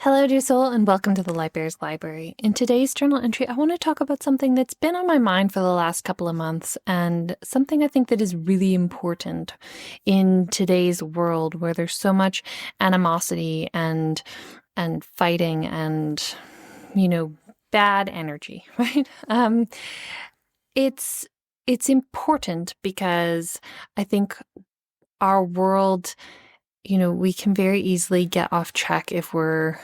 Hello, dear soul, and welcome to the Light Bear's Library. In today's journal entry, I want to talk about something that's been on my mind for the last couple of months, and something I think that is really important in today's world where there's so much animosity and fighting and, bad energy, right? It's important because I think our world, we can very easily get off track if we're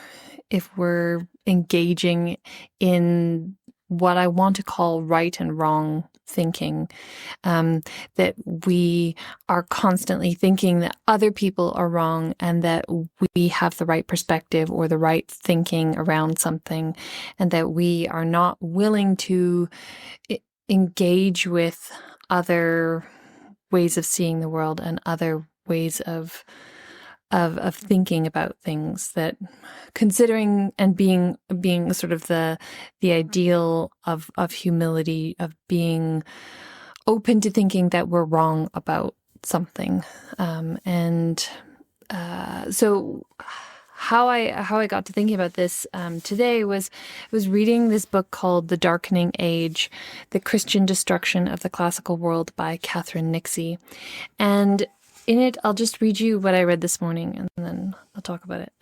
engaging in what I want to call right and wrong thinking, that we are constantly thinking that other people are wrong and that we have the right perspective or the right thinking around something, and that we are not willing to engage with other ways of seeing the world and other ways of thinking about things, that considering and being sort of the ideal of humility, of being open to thinking that we're wrong about something. So how I got to thinking about this today was reading this book called The Darkening Age, The Christian Destruction of the Classical World by Catherine Nixie. And in it, I'll just read you what I read this morning, and then I'll talk about it.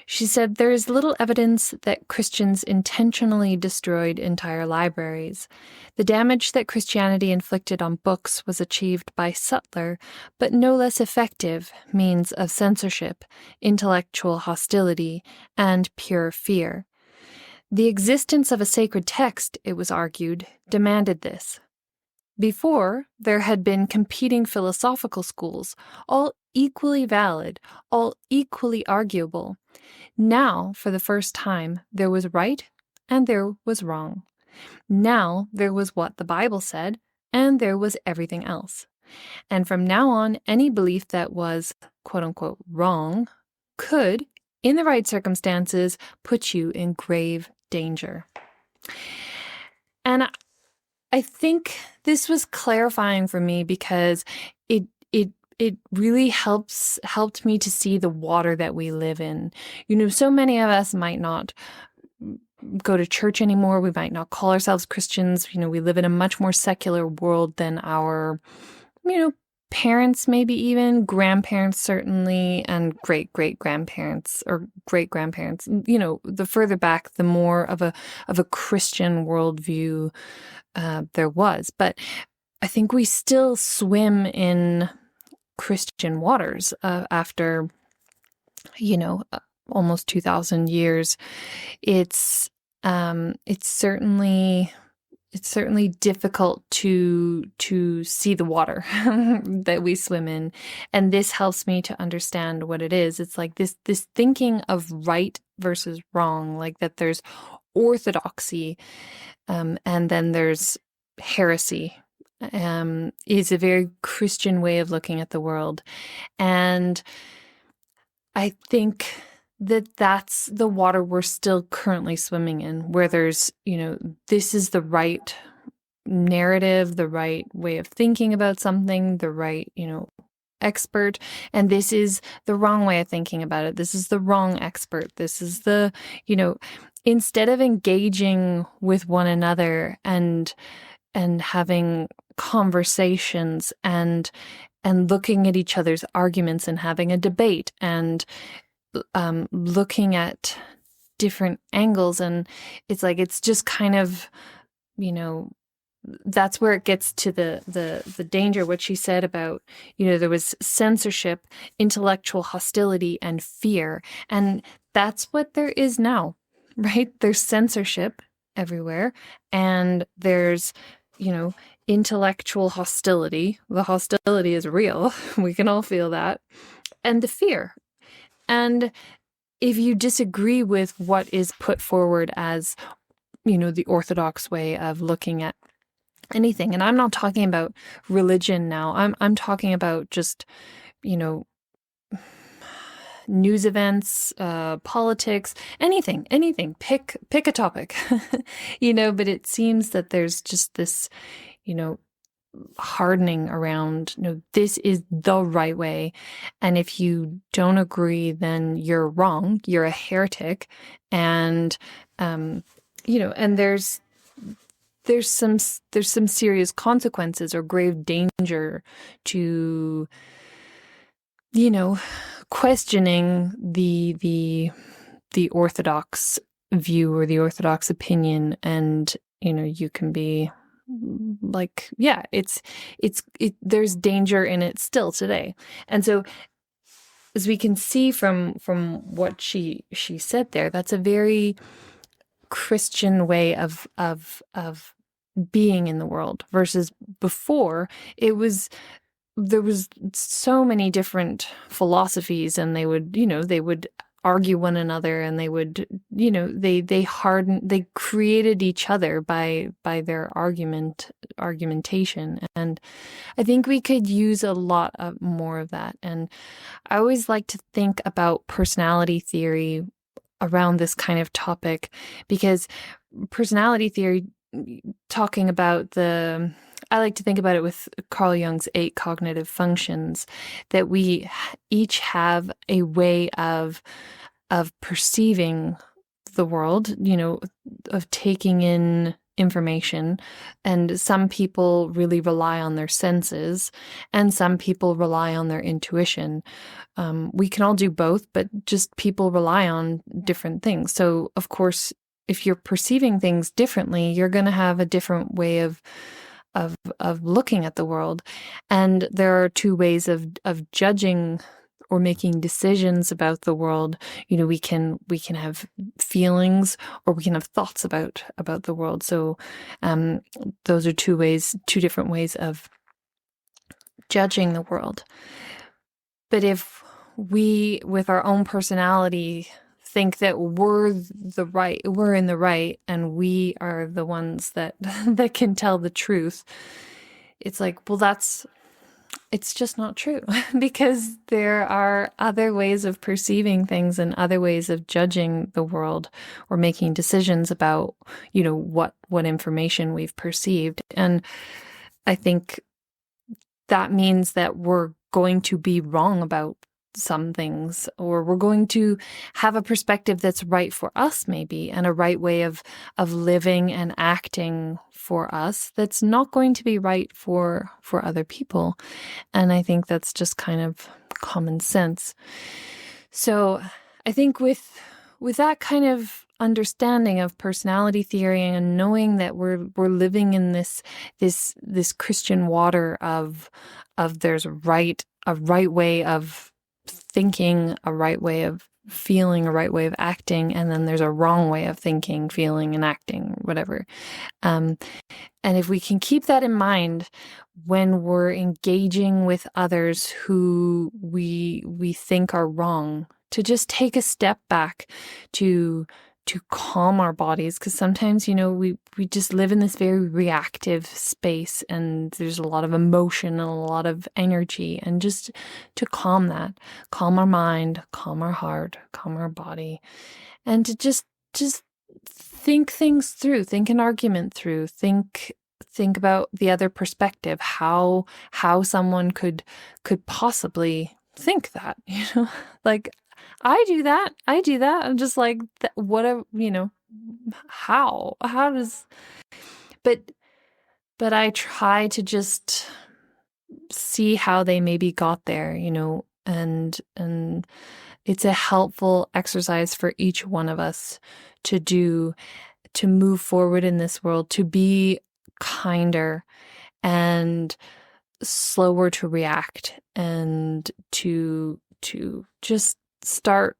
She said, "There is little evidence that Christians intentionally destroyed entire libraries. The damage that Christianity inflicted on books was achieved by subtler, but no less effective, means of censorship, intellectual hostility, and pure fear. The existence of a sacred text, it was argued, demanded this. Before, there had been competing philosophical schools, all equally valid, all equally arguable. Now, for the first time, there was right and there was wrong. Now, there was what the Bible said, and there was everything else. And from now on, any belief that was, quote-unquote, wrong could, in the right circumstances, put you in grave danger." And I think this was clarifying for me because it really helped me to see the water that we live in. So many of us might not go to church anymore. We might not call ourselves Christians. We live in a much more secular world than our, parents, maybe even grandparents, certainly, and great-great-grandparents or great-grandparents. The further back, the more of a Christian worldview there was. But I think we still swim in Christian waters after, almost 2,000 years. It's certainly difficult to see the water that we swim in, and this helps me to understand what it is. It's like this thinking of right versus wrong, like that there's orthodoxy, and then there's heresy. Is a very Christian way of looking at the world, and I think that's the water we're still currently swimming in, where there's, this is the right narrative, the right way of thinking about something, the right, expert, and this is the wrong way of thinking about it. This is the wrong expert. This is the, instead of engaging with one another and having conversations and looking at each other's arguments and having a debate and looking at different angles, and it's just kind of, that's where it gets to the danger, what she said about, there was censorship, intellectual hostility, and fear. And that's what there is now, right? There's censorship everywhere, and there's, intellectual hostility. The hostility is real. We can all feel that. And the fear. And if you disagree with what is put forward as, the orthodox way of looking at anything, and I'm not talking about religion now, I'm talking about just, news events, politics, anything, pick a topic, but it seems that there's just this, hardening around, this is the right way. And if you don't agree, then you're wrong. You're a heretic. And, and there's some serious consequences or grave danger to, questioning the orthodox view or the orthodox opinion. And, you can be like, yeah, there's danger in it still today. And so, as we can see from what she said there, that's a very Christian way of being in the world, versus before there was so many different philosophies, and they would argue one another, and they would, they created each other by their argumentation. And I think we could use a lot more of that. And I always like to think about personality theory around this kind of topic, because personality theory, I like to think about it with Carl Jung's 8 cognitive functions, that we each have a way of perceiving the world, of taking in information. And some people really rely on their senses, and some people rely on their intuition. We can all do both, but just people rely on different things. So, of course, if you're perceiving things differently, you're going to have a different way of looking at the world. And there are 2 ways of judging or making decisions about the world. We can have feelings, or we can have thoughts about the world. So those are 2 different ways of judging the world. But if we, with our own personality, think that we're in the right, and we are the ones that can tell the truth, it's like, well, it's just not true, because there are other ways of perceiving things and other ways of judging the world or making decisions about, what information we've perceived. And I think that means that we're going to be wrong about some things, or we're going to have a perspective that's right for us, maybe, and a right way of living and acting for us that's not going to be right for other people. And I think that's just kind of common sense. So I think with that kind of understanding of personality theory, and knowing that we're living in this Christian water of there's a right way of thinking, a right way of feeling, a right way of acting, and then there's a wrong way of thinking, feeling, and acting, whatever. And if we can keep that in mind when we're engaging with others who we think are wrong, to just take a step back to calm our bodies, because sometimes, we just live in this very reactive space, and there's a lot of emotion and a lot of energy, and just to calm our mind, calm our heart, calm our body, and to just think things through, think an argument through, think about the other perspective, how someone could possibly think that, like, I do that. I'm just like, how does, but I try to just see how they maybe got there, and it's a helpful exercise for each one of us to do, to move forward in this world, to be kinder and slower to react, and to just start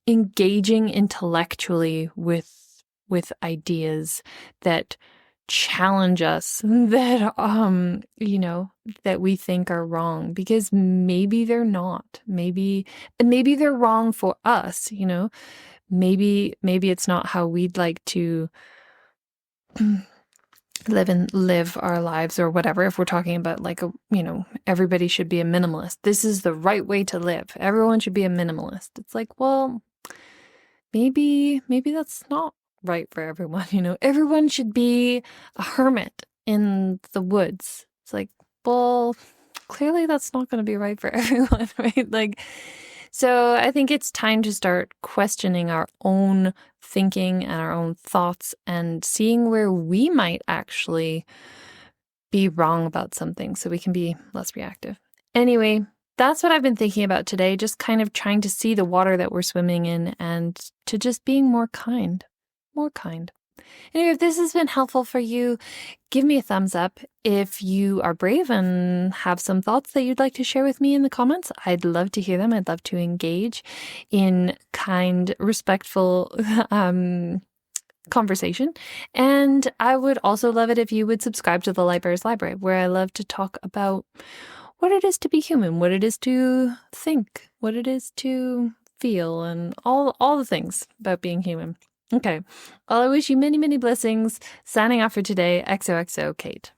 engaging intellectually with ideas that challenge us, that that we think are wrong, because maybe they're not, maybe they're wrong for us, maybe it's not how we'd like to live our lives, or whatever. If we're talking about, like, everybody should be a minimalist, this is the right way to live, everyone should be a minimalist. It's like, well, maybe that's not right for everyone. Everyone should be a hermit in the woods. It's like, well, clearly that's not going to be right for everyone, right? Like, so I think it's time to start questioning our own thinking and our own thoughts and seeing where we might actually be wrong about something so we can be less reactive. Anyway, that's what I've been thinking about today, just kind of trying to see the water that we're swimming in and to just being more kind. More kind. Anyway, if this has been helpful for you, give me a thumbs up. If you are brave and have some thoughts that you'd like to share with me in the comments, I'd love to hear them. I'd love to engage in kind, respectful conversation. And I would also love it if you would subscribe to the Lightbearers Library, where I love to talk about what it is to be human, what it is to think, what it is to feel, and all the things about being human. Okay. Well, I wish you many, many blessings. Signing off for today. XOXO, Kate.